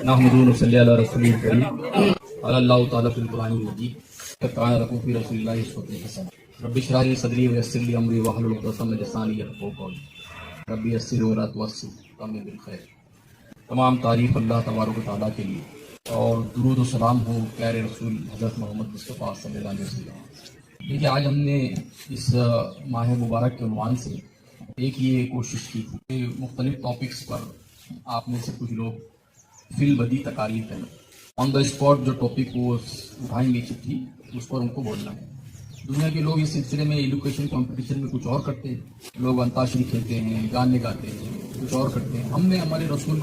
نحمدہ و نصلی علی رسول کریم قال اللہ تعالیٰ فی القرآن المجید کان لکم فی رسول اللہ اسوۃ حسنہ رب اشرح لی صدری ویسر لی امری واحلل عقدۃ من لسانی یفقہوا قولی رب یسر ولا تعسر وأتمم بالخیر۔ تمام تعریف اللہ تبارک و تعالیٰ کے لیے اور درود و سلام ہو پیارے رسول حضرت محمد مصطفیٰ صلی اللہ علیہ وسلم۔ دیکھیے آج ہم نے اس ماہ مبارک کے عنوان سے ایک یہ کوشش کی تھی کہ مختلف ٹاپکس پر آپ میں سے کچھ لوگ فی البدی تقاریر کریں، آن دا اسپاٹ جو ٹاپک وہ اٹھائیں گے چٹھی اس پر ان کو بولنا ہے۔ دنیا کے لوگ اس سلسلے میں ایڈوکیشن کمپٹیشن میں کچھ اور کرتے ہیں، لوگ انتاشری کھیلتے ہیں، گانے گاتے ہیں، کچھ اور کرتے ہیں۔ ہم نے ہمارے رسول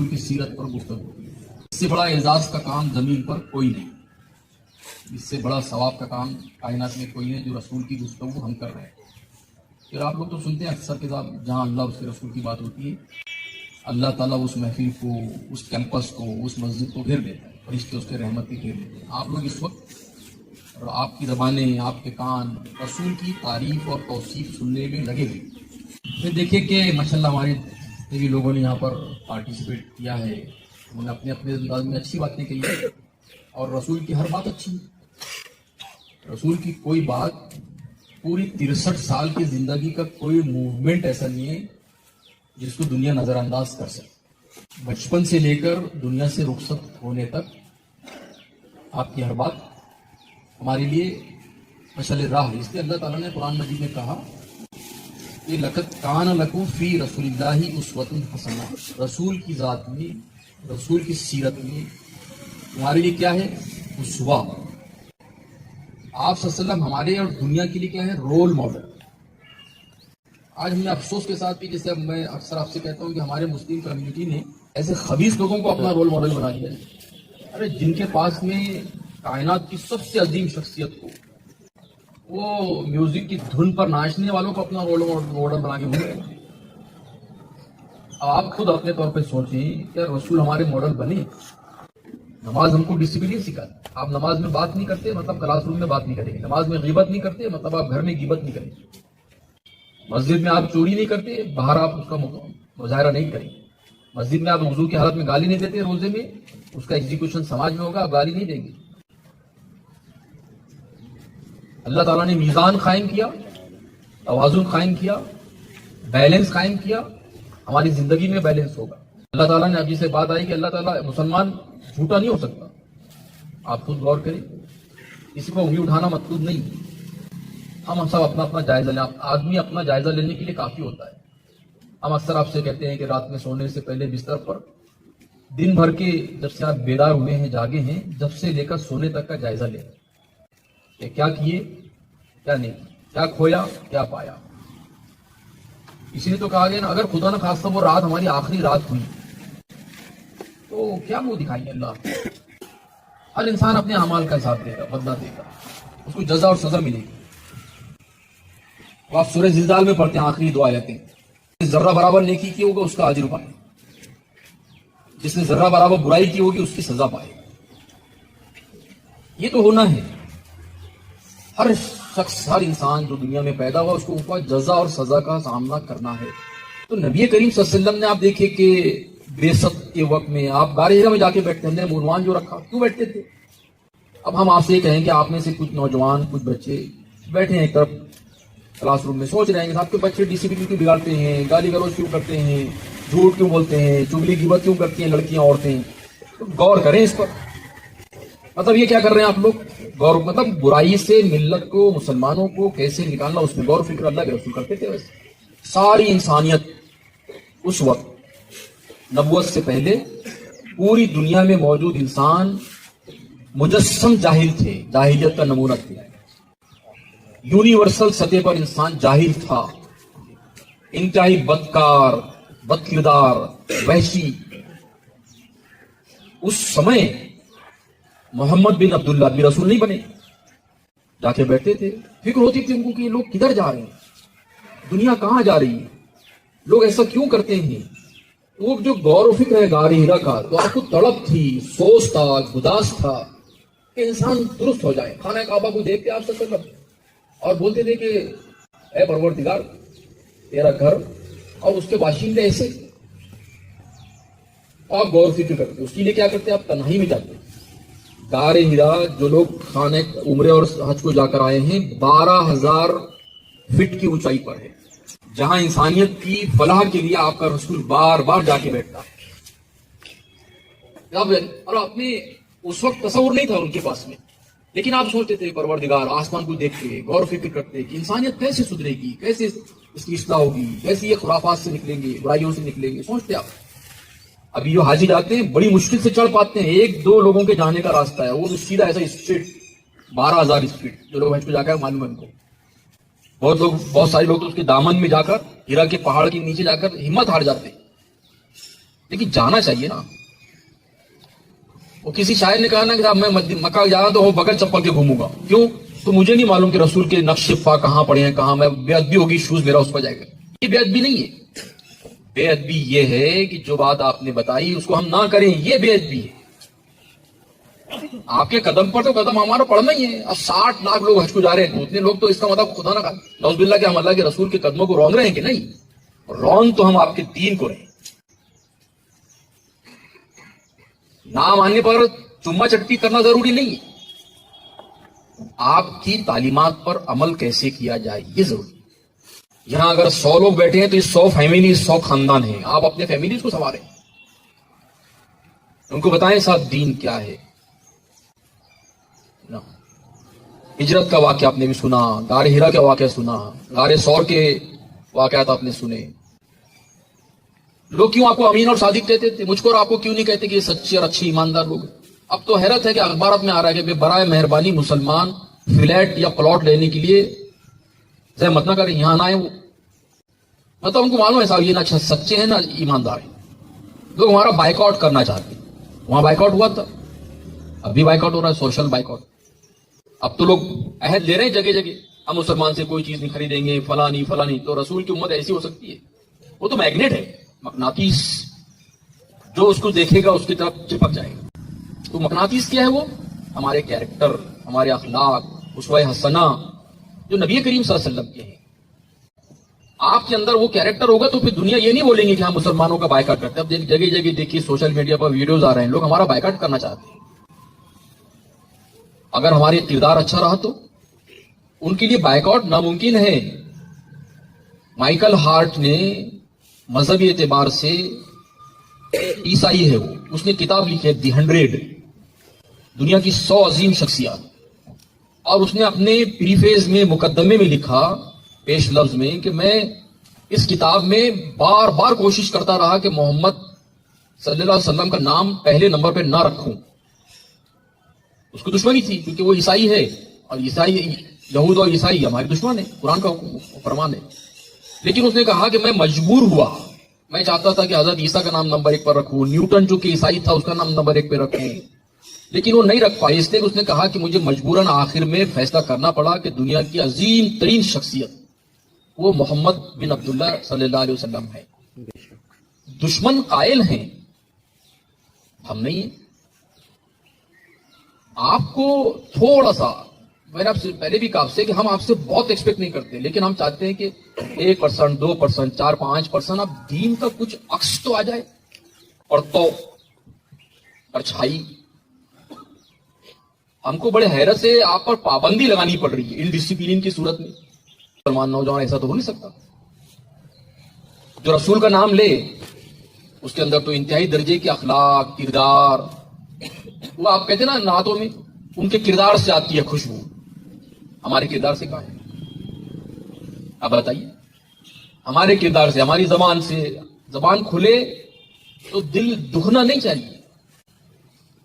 کی سیرت پر گفتگو کی۔ اس سے بڑا اعزاز کا کام زمین پر کوئی نہیں، اس سے بڑا ثواب کا کام کائنات میں کوئی نہیں جو رسول کی گفتگو ہم کر رہے ہیں۔ پھر آپ لوگ تو سنتے ہیں اکثر کے ساتھ جہاں اللہ اس کے رسول کی بات ہوتی ہے اللہ تعالیٰ اس محفل کو، اس کیمپس کو، اس مسجد کو گھیر دیتا ہے، فرشتے اس کے رحمت کی گھیر دیتے ہیں۔ آپ لوگ اس وقت اور آپ کی زبانیں، آپ کے کان رسول کی تعریف اور توصیف سننے میں لگے ہوئے۔ پھر دیکھیے کہ ماشاءاللہ ہمارے بھی لوگوں نے یہاں پر پارٹیسپیٹ کیا ہے، انہوں نے اپنے اپنے انداز میں اچھی باتیں کہی ہیں اور رسول کی ہر بات اچھی ہے۔ رسول کی کوئی بات پوری 63 سال کی زندگی کا کوئی موومنٹ ایسا نہیں ہے جس کو دنیا نظر انداز کر سکے۔ بچپن سے لے کر دنیا سے رخصت ہونے تک آپ کی ہر بات ہمارے لیے مشعل راہ ہے۔ اس لیے اللہ تعالیٰ نے قرآن مجید میں کہا کہ لقد کان لکم فی رسول اللہ اسوۃ حسنہ، رسول کی ذات میں، رسول کی سیرت میں ہمارے لیے کیا ہے؟ اسوہ۔ آپ صلی اللہ علیہ وسلم ہمارے اور دنیا کے لیے کیا ہے؟ Role model. آج ہمیں افسوس کے ساتھ بھی، جیسے میں اکثر آپ سے کہتا ہوں کہ ہمارے مسلم کمیونٹی نے ایسے خبیث لوگوں کو اپنا رول ماڈل بنا لیا ہے۔ ارے جن کے پاس میں کائنات کی سب سے عظیم شخصیت کو، وہ میوزک کی دھن پر ناچنے والوں کو اپنا رول ماڈل بنا کے بھول گئے۔ آپ خود اپنے طور پہ سوچیں کہ رسول ہمارے ماڈل بنے۔ نماز ہم کو ڈسپلن سکھاتی۔ آپ نماز میں بات نہیں کرتے مطلب کلاس روم میں بات نہیں کریں گے، نماز میں غیبت نہیں کرتے مطلب آپ گھر میں غیبت نہیں کریں گے، مسجد میں آپ چوری نہیں کرتے باہر آپ اس کا مظاہرہ نہیں کریں گے، مسجد میں آپ وضو کی حالت میں گالی نہیں دیتے، روزے میں اس کا ایگزیکیوشن سماج میں ہوگا، آپ گالی نہیں دیں گے۔ اللہ تعالیٰ نے میزان قائم کیا، توازن قائم کیا، بیلنس قائم کیا، ہماری زندگی میں بیلنس ہوگا۔ اللہ تعالیٰ نے ابھی سے بات آئی کہ اللہ تعالیٰ مسلمان جھوٹا نہیں ہو سکتا۔ آپ خود غور کریں، کسی کو انگلی اٹھانا مطلوب نہیں۔ ہم سب اپنا اپنا جائزہ لیں، آدمی اپنا جائزہ لینے کے لیے کافی ہوتا ہے۔ ہم اکثر آپ سے کہتے ہیں کہ رات میں سونے سے پہلے بستر پر دن بھر کے جب سے آپ بیدار ہوئے ہیں، جاگے ہیں، جب سے لے کر سونے تک کا جائزہ لیں کہ کیا کیے، کیا نہیں، کیا کھویا، کیا پایا۔ اسی لیے تو کہا گیا نا، اگر خدا نہ خواستہ وہ رات ہماری آخری رات ہوئی تو کیا منہ دکھائیں گے اللہ؟ ہر انسان اپنے اعمال کا حساب دے گا، بدلہ دے گا، اس کو جزا اور سزا ملے گی۔ آپ سورہ زلزال میں پڑھتے ہیں آخری دو آیتیں، ذرہ برابر نیکی کی ہوگا اس کا اجر پائے، جس نے ذرہ برابر برائی کی ہوگی اس کی سزا پائے۔ یہ تو ہونا ہے، ہر شخص، ہر انسان جو دنیا میں پیدا ہوا اس کو اوپر جزا اور سزا کا سامنا کرنا ہے۔ تو نبی کریم صلی اللہ علیہ وسلم نے آپ دیکھیں کہ بعثت کے وقت میں آپ غار حرا میں جا کے بیٹھتے ہیں، عنوان جو رکھا کیوں بیٹھتے تھے؟ اب ہم آپ سے یہ کہیں کہ آپ میں سے کچھ نوجوان، کچھ بچے بیٹھے ہیں ایک طرف کلاس روم میں، سوچ رہے ہیں کہ آپ کے بچے ڈسپلن کیوں بگاڑتے ہیں، گالی گلوچ کیوں کرتے ہیں، جھوٹ کیوں بولتے ہیں، چگلی غیبت کیوں کرتی ہیں لڑکیاں، عورتیں۔ تو غور کریں اس پر، مطلب یہ کیا کر رہے ہیں آپ لوگ؟ غور، مطلب برائی سے ملت کو، مسلمانوں کو کیسے نکالنا، اس میں غور فکر اللہ کے رسول کرتے تھے۔ ویسے ساری انسانیت اس وقت نبوت سے پہلے پوری دنیا میں موجود انسان مجسم جاہل تھے، جاہلیت کا نمونہ تھے۔ یونیورسل سطح پر انسان جاہل تھا، انتہائی بدکار، بد کردار، وحشی۔ اس سمے محمد بن عبداللہ بھی رسول نہیں بنے، جا کے بیٹھتے تھے، فکر ہوتی تھی ان کو کہ یہ لوگ کدھر جا رہے ہیں، دنیا کہاں جا رہی ہے، لوگ ایسا کیوں کرتے ہیں۔ وہ جو غور و فکر ہے غار حرا کا، تو آپ کو تڑپ تھی، سوچ تھا، گداس تھا کہ انسان درست ہو جائے۔ خانہ کعبہ کو دیکھتے آپ صلی اللہ علیہ وسلم اور بولتے تھے کہ اے پروردگار، تیرا گھر اور اس کے باشندے ایسے، اور غور فکر کرتے. اس کے لیے کیا کرتے ہیں؟ آپ تنہائی میں جاتے ہیں. غار ہرا جو لوگ خانہ عمرے اور حج کو جا کر آئے ہیں 12,000 فٹ کی اونچائی پر ہے، جہاں انسانیت کی فلاح کے لیے آپ کا رسول بار بار جا کے بیٹھتا ہے. اور آپ نے اس وقت تصور نہیں تھا ان کے پاس میں، لیکن آپ سوچتے تھے پروردگار آسمان کو دیکھتے غور فکر کرتے کہ انسانیت کیسے سدھرے گی، کیسے اس کی اصلاح ہوگی، کیسے یہ خرافات سے نکلیں گے، برائیوں سے نکلیں گے. سوچتے آپ. ابھی جو حاجی جاتے ہیں بڑی مشکل سے چڑھ پاتے ہیں، 1-2 لوگوں کے جانے کا راستہ ہے، وہ سیدھا ایسا اسٹریٹ 12,000 اسپیڈ. جو لوگ حج پہ جا کر معلوم ہے ان کو، بہت سارے لوگ تو اس کے دامن میں جا کر ہیرا کے پہاڑ کے نیچے جا کر ہمت ہار جاتے ہیں. لیکن جانا چاہیے نا. وہ کسی شاعر نے کہا نا کہ صاحب میں مکہ جا رہا تو وہ بغیر چپل کے گھوموں گا. کیوں؟ تو مجھے نہیں معلوم کہ رسول کے نقش پا کہاں پڑے ہیں، کہاں. میں بے ادبی ہوگی، شوز میرا اس پر جائے گا. یہ بے ادبی نہیں ہے. بے ادبی یہ ہے کہ جو بات آپ نے بتائی اس کو ہم نہ کریں، یہ بے ادبی ہے. آپ کے قدم پر تو قدم ہمارا پڑنا ہی ہے. اب 60 لاکھ لوگ حج کو جا رہے ہیں، اتنے لوگ تو اس کا مطلب خدا نہ نعوذ باللہ کہ ہم اللہ کے رسول کے قدموں کو رونگ رہے ہیں کہ نہیں. رونگ تو ہم آپ کے دین کو رہے. نہ ماننے پر چما چٹکی کرنا ضروری نہیں ہے. آپ کی تعلیمات پر عمل کیسے کیا جائے یہ ضروری. یہاں اگر 100 لوگ بیٹھے ہیں تو یہ 100 فیملی، 100 خاندان ہیں. آپ اپنے فیملیز کو سنواریں، ان کو بتائیں ساتھ دین کیا ہے. ہجرت کا واقعہ آپ نے بھی سنا، غار ہرا کا واقعہ سنا، غار ثور کے واقعات آپ نے سنے. لوگ کیوں آپ کو امین اور صادق کہتے تھے؟ مجھ کو اور آپ کو کیوں نہیں کہتے کہ یہ سچے اور اچھے ایماندار لوگ ہیں؟ اب تو حیرت ہے کہ اخبارات میں آ رہا ہے کہ برائے مہربانی مسلمان فلیٹ یا پلاٹ لینے کے لیے زحمت نہ کریں، یہاں نہ آئے. وہ مطلب ان کو معلوم ہے صاحب یہ نہ سچے ہیں نہ ایماندار ہیں. لوگ ہمارا بائیک آؤٹ کرنا چاہتے ہیں. وہاں بائیک آؤٹ ہوا تھا، اب بھی بائیک آؤٹ ہو رہا ہے، سوشل بائیک آؤٹ. اب تو لوگ عہد لے رہے ہیں جگہ جگہ، ہم مسلمان سے کوئی چیز نہیں خریدیں گے، فلانی فلانی. تو رسول کی امت ایسی ہو سکتی ہے؟ وہ تو میگنیٹ ہے، مقناطیس. جو اس کو دیکھے گا اس کی طرف چپک جائے گا. تو مقناطیس کیا ہے؟ وہ ہمارے کیریکٹر، ہمارے اخلاق، اسوہ حسنہ جو نبی کریم صلی اللہ علیہ وسلم کے ہیں. آپ کے اندر وہ کیریکٹر ہوگا تو پھر دنیا یہ نہیں بولیں گے کہ ہم مسلمانوں کا بائیکاٹ کرتے ہیں. اب جگہ جگہ دیکھیے سوشل میڈیا پر ویڈیوز آ رہے ہیں، لوگ ہمارا بائیکاٹ کرنا چاہتے ہیں. اگر ہمارے کردار اچھا رہا تو ان کے لیے بائیکاٹ ناممکن ہے. مائیکل ہارٹ نے مذہبی اعتبار سے عیسائی ہے، وہ اس نے کتاب لکھی ہے دی 100، دنیا کی 100 عظیم شخصیات. اور اس نے اپنے پریفیز میں، مقدمے میں لکھا، پیش لفظ میں، کہ میں اس کتاب میں بار بار کوشش کرتا رہا کہ محمد صلی اللہ علیہ وسلم کا نام پہلے نمبر پہ نہ رکھوں. اس کو دشمنی تھی کیونکہ وہ عیسائی ہے، اور عیسائی، یہود اور عیسائی ہمارے دشمن ہیں، قرآن کا فرمان ہے. لیکن اس نے کہا کہ میں مجبور ہوا، میں چاہتا تھا کہ حضرت عیسیٰ کا نام نمبر 1 پر رکھوں، نیوٹن جو کہ عیسائی تھا اس کا نام نمبر 1 پہ رکھوں، لیکن وہ نہیں رکھ پائی. اس لیے اس نے کہا کہ مجھے مجبوراً آخر میں فیصلہ کرنا پڑا کہ دنیا کی عظیم ترین شخصیت وہ محمد بن عبداللہ صلی اللہ علیہ وسلم ہے. دشمن قائل ہیں، ہم نہیں ہیں. آپ کو تھوڑا سا، میں نے آپ سے پہلے بھی کہا آپ سے کہ ہم آپ سے بہت ایکسپیکٹ نہیں کرتے، لیکن ہم چاہتے ہیں کہ 1%، 2%، 4-5% اب دین کا کچھ عکس تو آ جائے. اور تو پرچھائی، ہم کو بڑے حیرت سے آپ پر پابندی لگانی پڑ رہی ہے ان ڈسپلین کی صورت میں. مسلمان نوجوان ایسا تو ہو نہیں سکتا. جو رسول کا نام لے اس کے اندر تو انتہائی درجے کے اخلاق، کردار. وہ آپ کہتے ہیں نا نعتوں میں، ان کے کردار سے آتی ہے خوشبو. ہمارے کردار سے کہاں ہے؟ آپ بتائیے. ہمارے کردار سے، ہماری زبان سے. زبان کھلے تو دل دکھنا نہیں چاہیے.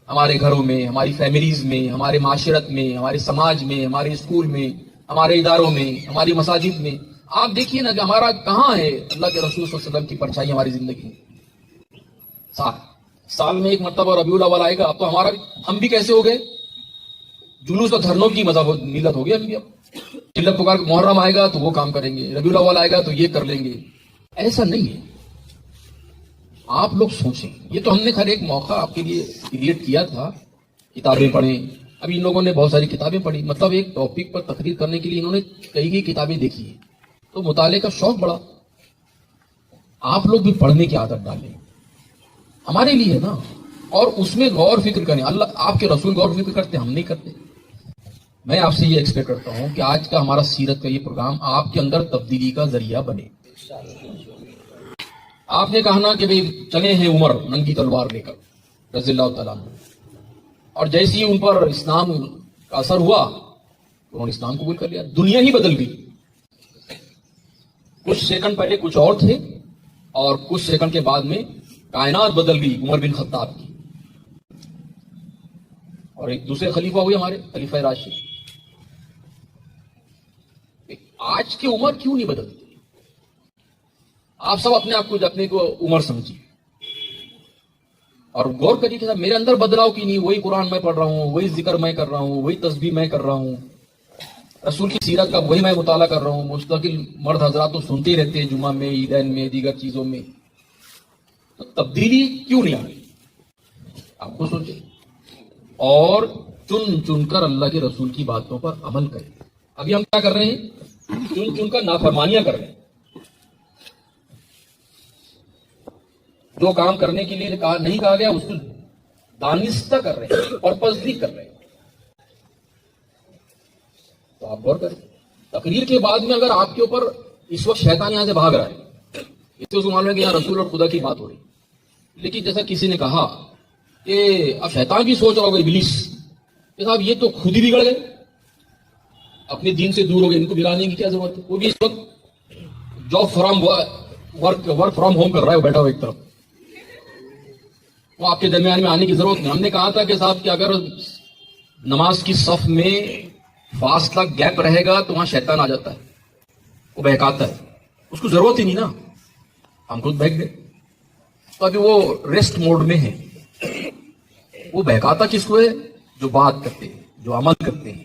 ہمارے گھروں میں، ہماری فیملیز میں، ہمارے معاشرت میں، ہمارے سماج میں، ہمارے اسکول میں، ہمارے اداروں میں، ہماری مساجد میں. آپ دیکھیے نا کہ ہمارا کہاں ہے اللہ کے رسول صلی اللہ علیہ وسلم کی پرچھائی ہماری زندگی میں. سال میں ایک مرتبہ ربیع الاول آئے گا. اب تو ہم بھی کیسے ہو گئے؟ جلوس اور دھرنوں کی مذہب ملت ہو گیا. ہم بھی اب ملت پکار محرم آئے گا تو وہ کام کریں گے، ربیع الاول آئے گا تو یہ کر لیں گے. ایسا نہیں ہے. آپ لوگ سوچیں. یہ تو ہم نے خیر ایک موقع آپ کے لیے کریٹ کیا تھا، کتابیں پڑھیں. اب ان لوگوں نے بہت ساری کتابیں پڑھی، مطلب ایک ٹاپک پر تقریر کرنے کے لیے انہوں نے کئی کتابیں دیکھی ہیں، تو مطالعے کا شوق بڑھا. آپ لوگ بھی پڑھنے کی عادت ڈالیں. ہمارے لیے ہے نا، اور اس میں غور فکر کریں. اللہ آپ کے رسول غور فکر کرتے، ہم نہیں کرتے. میں آپ سے یہ ایکسپیکٹ کرتا ہوں کہ آج کا ہمارا سیرت کا یہ پروگرام آپ کے اندر تبدیلی کا ذریعہ بنے. آپ نے کہا نا کہ بھئی چلے ہیں عمر ننگی تلوار لے کر رضی اللہ تعالیٰ عنہ، اور جیسے ہی ان پر اسلام کا اثر ہوا انہوں نے اسلام قبول کر لیا، دنیا ہی بدل گئی. کچھ سیکنڈ پہلے کچھ اور تھے اور کچھ سیکنڈ کے بعد میں کائنات بدل گئی عمر بن خطاب کی، اور ایک دوسرے خلیفہ ہوئے ہمارے خلیفہ راشد. آج کی عمر کیوں نہیں بدلتی؟ آپ سب اپنے کو عمر سمجھیے اور غور کریے کہ میرے اندر بدلاؤ کی نہیں. وہی قرآن میں پڑھ رہا ہوں، وہی ذکر میں کر رہا ہوں، وہی تسبیح میں کر رہا ہوں، رسول کی سیرت کا وہی میں مطالعہ کر رہا ہوں. مستقل مرد حضرات تو سنتے ہی رہتے ہیں جمعہ میں، عیدین میں، دیگر چیزوں میں. تو تبدیلی کیوں نہیں آ رہی؟ آپ کو سوچیں اور چن چن کر اللہ کے رسول کی باتوں پر عمل کریں. ابھی ہم کیا کر رہے ہیں؟ چن چن کر نافرمانیاں کر رہے ہیں. جو کام کرنے کے لیے نہیں کہا گیا اس کو دانستہ کر رہے ہیں اور پسندی کر رہے ہیں. تو آپ غور کریں. تقریر کے بعد میں اگر آپ کے اوپر اس وقت شیطان یہاں سے بھاگ رہا ہے، اس سے معلوم ہے کہ یہاں رسول اور خدا کی بات ہو رہی. لیکن جیسا کسی نے کہا کہ اب شیطان بھی سوچ رہا ہوگا ابلیس کہ صاحب یہ تو خود ہی بگڑ گئے، اپنے دین سے دور ہو گئے، ان کو بگاڑنے کی کیا ضرورت ہے. وہ بھی اس وقت job from work from home کر رہا ہے، وہ بیٹھا ہوا ایک طرف. وہ آپ کے درمیان میں آنے کی ضرورت نہیں. ہم نے کہا تھا کہ صاحب کہ اگر نماز کی صف میں فاصلہ گیپ رہے گا تو وہاں شیطان آ جاتا ہے، وہ بہکاتا ہے. اس کو ضرورت ہی نہیں نا، ہم خود بہک گئے. تو ابھی وہ ریسٹ موڈ میں ہے. وہ بہکاتا کس کو ہے؟ جو بات کرتے ہیں، جو عمل کرتے ہیں،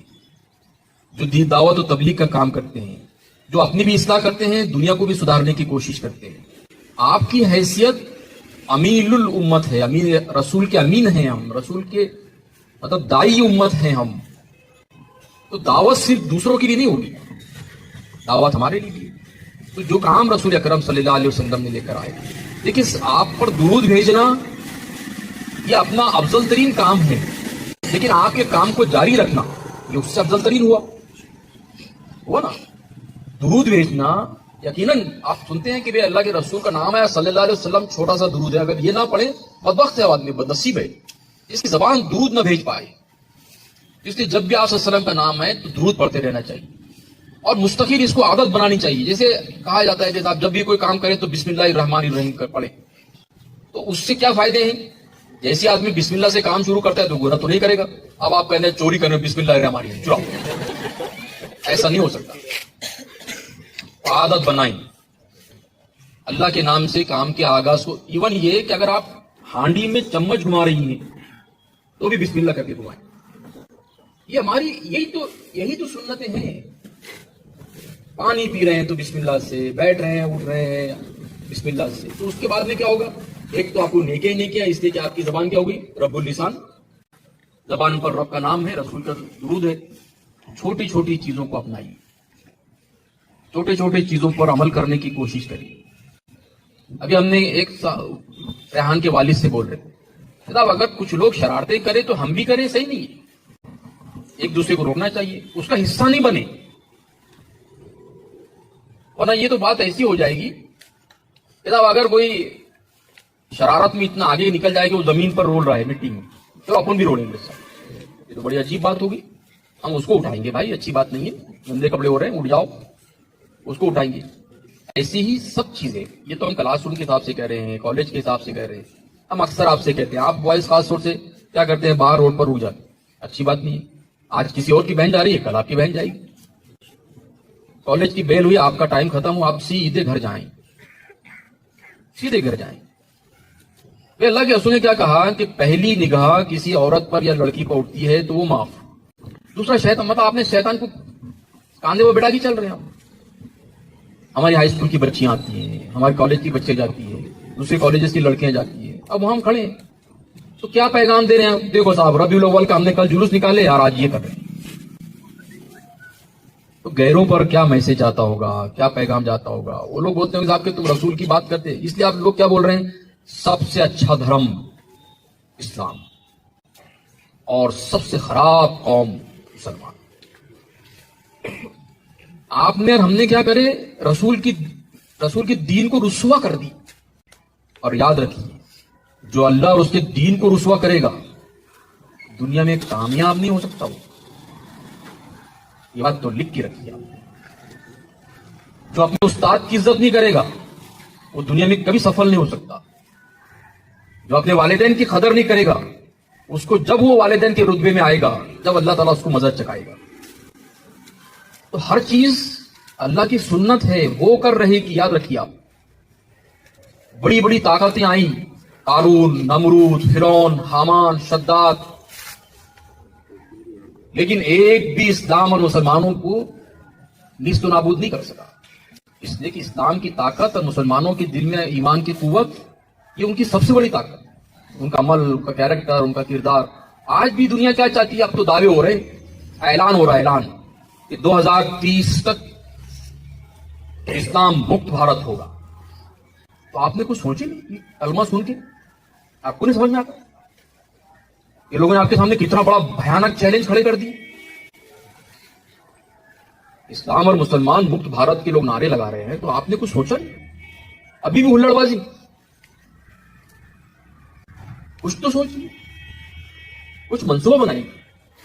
جو دین دعوت و تبلیغ کا کام کرتے ہیں، جو اپنی بھی اصلاح کرتے ہیں، دنیا کو بھی سدھارنے کی کوشش کرتے ہیں. آپ کی حیثیت امین الامت ہے، امین رسول کے امین ہیں ہم، رسول کے مطلب دائی امت ہیں ہم. تو دعوت صرف دوسروں کے لیے نہیں ہوگی، دعوت ہمارے لیے بھی. تو جو کام رسول اکرم صلی اللہ علیہ وسلم نے لے کر آئے، دیکھیں آپ پر درود بھیجنا یہ اپنا افضل ترین کام ہے، لیکن آپ کے کام کو جاری رکھنا یہ اس سے افضل ترین ہوا نا. درود بھیجنا یقیناً آپ سنتے ہیں کہ بھئی اللہ کے رسول کا نام ہے صلی اللہ علیہ وسلم، چھوٹا سا درود ہے، اگر یہ نہ پڑھے بدبخت ہے آدمی، بدنصیب ہے جس کی زبان درود نہ بھیج پائے. اس لیے جب بھی آپ صلی اللہ علیہ وسلم کا نام ہے تو درود پڑھتے رہنا چاہیے اور مستقل اس کو عادت بنانی چاہیے. جیسے کہا جاتا ہے کہ آپ جب بھی کوئی کام کریں تو بسم اللہ الرحمن الرحیم پڑھیں. تو اس سے کیا فائدے ہیں؟ جیسے آدمی بسم اللہ سے کام شروع کرتا ہے تو گناہ تو نہیں کرے گا. اب آپ کہتے ہیں چوری کریں بسم اللہ الرحمن الرحیم، چراؤ، ایسا نہیں ہو سکتا. عادت بنائیں اللہ کے نام سے کام کے آغاز کو. ایون یہ کہ اگر آپ ہانڈی میں چمچ گھما رہی ہیں تو بھی بسم اللہ کر کے گھمائیں. یہ ہماری یہی تو سنتیں ہیں. پانی پی رہے ہیں تو بسم اللہ سے، بیٹھ رہے ہیں اٹھ رہے ہیں بسم اللہ سے. تو اس کے بعد میں کیا ہوگا؟ ایک تو آپ کو نیکیاں نیکیاں، اس لیے کہ آپ کی زبان کیا ہوگی؟ رب اللسان، زبان پر رب کا نام ہے، رسول کا درود ہے. چھوٹی چھوٹی چیزوں کو اپنائیے، چھوٹے چھوٹے چیزوں پر عمل کرنے کی کوشش کریے. ابھی ہم نے ایک ریحان کے والد سے بول رہے تھے، صاحب اگر کچھ لوگ شرارتیں کریں تو ہم بھی کریں، صحیح نہیں ہے. ایک دوسرے کو روکنا چاہیے، اس کا حصہ نہیں بنے، ورنہ یہ تو بات ایسی ہو جائے گی کہ صاحب اگر کوئی شرارت میں اتنا آگے نکل جائے کہ وہ زمین پر رول رہا ہے مٹی میں، تو اپن بھی رولیں گے. یہ تو بڑی عجیب بات ہوگی. ہم اس کو اٹھائیں گے، بھائی اچھی بات نہیں ہے، گندے کپڑے ہو رہے ہیں اٹھ جاؤ، اس کو اٹھائیں گے. ایسی ہی سب چیزیں، یہ تو ہم کلاس روم کے حساب سے کہہ رہے ہیں، کالج کے حساب سے کہہ رہے ہیں. ہم اکثر آپ سے کہتے ہیں، آپ بوائز خاص طور سے کیا کرتے ہیں؟ باہر روڈ پر رک جاتے. اچھی بات نہیں ہے. آج کسی اور کی بہن جا رہی ہے، کل آپ کی بہن جائے گی. کالج کی بیل ہوئی، آپ کا ٹائم ختم ہو، آپ سیدھے گھر جائیں، سیدھے گھر جائیں. اللہ کے رسول نے کیا کہا کہ پہلی نگاہ کسی عورت پر یا لڑکی پر اٹھتی ہے تو وہ معاف. دوسرا شیطان، مطلب آپ نے شیطان کو کاندھے پر بٹھا کے چل رہے ہیں. ہماری ہائی اسکول کی بچیاں آتی ہیں، ہمارے کالج کی بچے جاتی ہیں، دوسرے کالجز کی لڑکیاں جاتی ہیں. اب ہم کھڑے ہیں تو کیا پیغام دے رہے ہیں؟ دیکھو صاحب ربیع الاول کا ہم نے کل جلوس نکالے اور آج یہ کر رہے ہیں. تو غیروں پر کیا میسج آتا ہوگا، کیا پیغام جاتا ہوگا؟ وہ لوگ بولتے ہیں کہ صاحب کہ تم رسول کی بات کرتے ہیں، اس لیے آپ لوگ کیا بول رہے ہیں؟ سب سے اچھا دھرم اسلام اور سب سے خراب قوم مسلمان. آپ نے اور ہم نے کیا کرے؟ رسول کی دین کو رسوا کر دی. اور یاد رکھیے، جو اللہ اور اس کے دین کو رسوا کرے گا دنیا میں کامیاب نہیں ہو سکتا. وہ یہ بات تو لکھ کے رکھیے آپ. جو اپنے استاد کی عزت نہیں کرے گا وہ دنیا میں کبھی سفل نہیں ہو سکتا. جو اپنے والدین کی قدر نہیں کرے گا اس کو جب وہ والدین کے رتبے میں آئے گا، جب اللہ تعالیٰ اس کو مزہ چکھائے گا. تو ہر چیز اللہ کی سنت ہے، وہ کر رہے گی. یاد رکھیے آپ، بڑی بڑی طاقتیں آئیں، قارون، نمرود، فرعون، حامان، شداد، لیکن ایک بھی اسلام اور مسلمانوں کو نیست و نابود نہیں کر سکا. اس لیے کہ اسلام کی طاقت اور مسلمانوں کے دل میں ایمان کی قوت، یہ ان کی سب سے بڑی طاقت. ان کا عمل، ان کا کیریکٹر، ان کا کردار. آج بھی دنیا کیا چاہتی ہے؟ اب تو دعوے ہو رہے ہیں، اعلان ہو رہا ہے، اعلان کہ 2030 تک اسلام مکت بھارت ہوگا. تو آپ نے کچھ سوچے نہیں؟ کلمہ سن کے آپ کو نہیں سمجھ میں آتا؟ یہ لوگوں نے آپ کے سامنے کتنا بڑا بھیانک چیلنج کھڑے کر دی. اسلام اور مسلمان مکت بھارت کے لوگ نعرے لگا رہے ہیں، تو آپ نے کچھ سوچا نہیں؟ ابھی بھی ہلڑ بازی. کچھ تو سوچیے، کچھ منصوبہ بنائیں.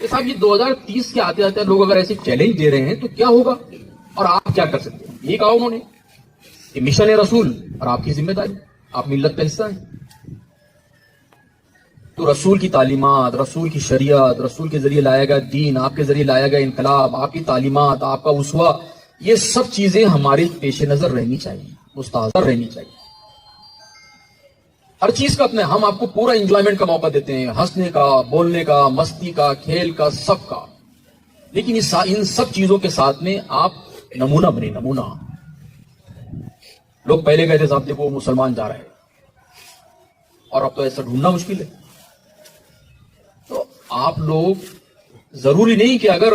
کہ صاحب یہ 2030 کے آتے آتے لوگ اگر ایسے چیلنج دے رہے ہیں تو کیا ہوگا اور آپ کیا کر سکتے ہیں. یہ کہا انہوں نے کہ مشن رسول اور آپ کی ذمہ داری، آپ ملت کا حصہ ہیں. تو رسول کی تعلیمات، رسول کی شریعت، رسول کے ذریعے لایا گیا دین، آپ کے ذریعے لایا گیا انقلاب، آپ کی تعلیمات، آپ کا اسوہ، یہ سب چیزیں ہمارے پیش نظر رہنی چاہیے، مستحضر رہنی چاہیے. ہر چیز کا اپنے، ہم آپ کو پورا انجوائمنٹ کا موقع دیتے ہیں، ہنسنے کا، بولنے کا، مستی کا، کھیل کا، سب کا. لیکن ان سب چیزوں کے ساتھ میں آپ نمونہ بنے. نمونہ. لوگ پہلے کہتے صاحب دیکھو مسلمان جا رہے ہیں، اور اب تو ایسا ڈھونڈنا مشکل ہے. تو آپ لوگ ضروری نہیں کہ اگر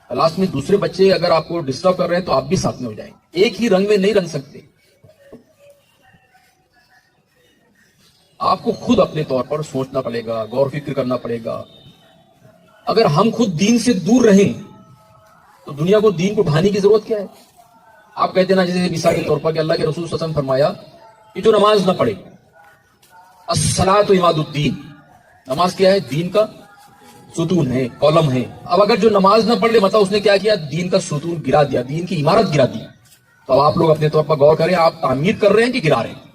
کلاس میں دوسرے بچے اگر آپ کو ڈسٹرب کر رہے ہیں تو آپ بھی ساتھ میں ہو جائیں. ایک ہی رنگ میں نہیں رنگ سکتے. آپ کو خود اپنے طور پر سوچنا پڑے گا، غور فکر کرنا پڑے گا. اگر ہم خود دین سے دور رہیں تو دنیا کو دین کو ڈھانے کی ضرورت کیا ہے؟ آپ کہتے ہیں نا، جیسے مثال کے طور پر کہ اللہ کے رسول صلی اللہ علیہ وسلم فرمایا کہ جو نماز نہ پڑھے، الصلاۃ عماد الدین، نماز کیا ہے؟ دین کا ستون ہے، کالم ہے. اب اگر جو نماز نہ پڑھ لے، مطلب اس نے کیا کیا؟ دین کا ستون گرا دیا، دین کی عمارت گرا دی. تو اب آپ لوگ اپنے طور پر غور کریں، آپ تعمیر کر رہے ہیں کہ گرا رہے ہیں؟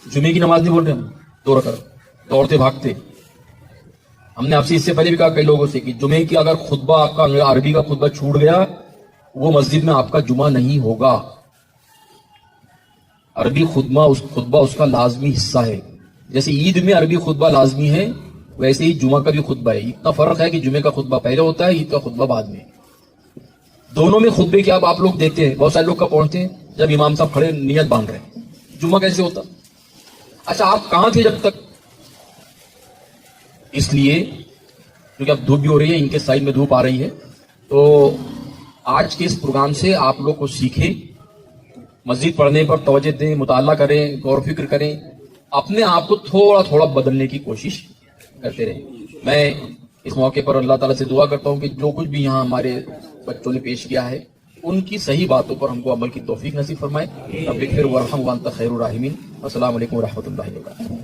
جمعے کی نماز نہیں بول رہے ہم 2 رکعت دوڑتے بھاگتے. ہم نے آپ سے اس سے پہلے بھی کہا کئی لوگوں سے کہ جمعے کی اگر خطبہ آپ کا عربی کا خطبہ چھوٹ گیا، وہ مسجد میں آپ کا جمعہ نہیں ہوگا. عربی خطبہ اس کا لازمی حصہ ہے. جیسے عید میں عربی خطبہ لازمی ہے، ویسے ہی جمعہ کا بھی خطبہ ہے. اتنا فرق ہے کہ جمعے کا خطبہ پہلے ہوتا ہے، عید کا خطبہ بعد میں. دونوں میں خطبے کے آپ لوگ دیکھتے ہیں، بہت سارے لوگ کا پہنچتے ہیں جب امام صاحب کھڑے نیت باندھ رہے ہیں. جمعہ کیسے ہوتا؟ اچھا آپ کہاں تھے جب تک؟ اس لیے کیونکہ اب دھوپ بھی ہو رہی ہے، ان کے سائڈ میں دھوپ آ رہی ہے، تو آج کے اس پروگرام سے آپ لوگ کو سیکھیں، مسجد پڑھنے پر توجہ دیں، مطالعہ کریں، غور و فکر کریں، اپنے آپ کو تھوڑا تھوڑا بدلنے کی کوشش کرتے رہیں. میں اس موقع پر اللہ تعالیٰ سے دعا کرتا ہوں کہ جو کچھ بھی یہاں ہمارے بچوں نے پیش کیا ہے ان کی صحیح باتوں پر ہم کو عمل کی توفیق نصیب فرمائے. رب اغفر وارحم وانت خیر الراحمین. السلام علیکم ورحمۃ اللہ وبرکاتہ.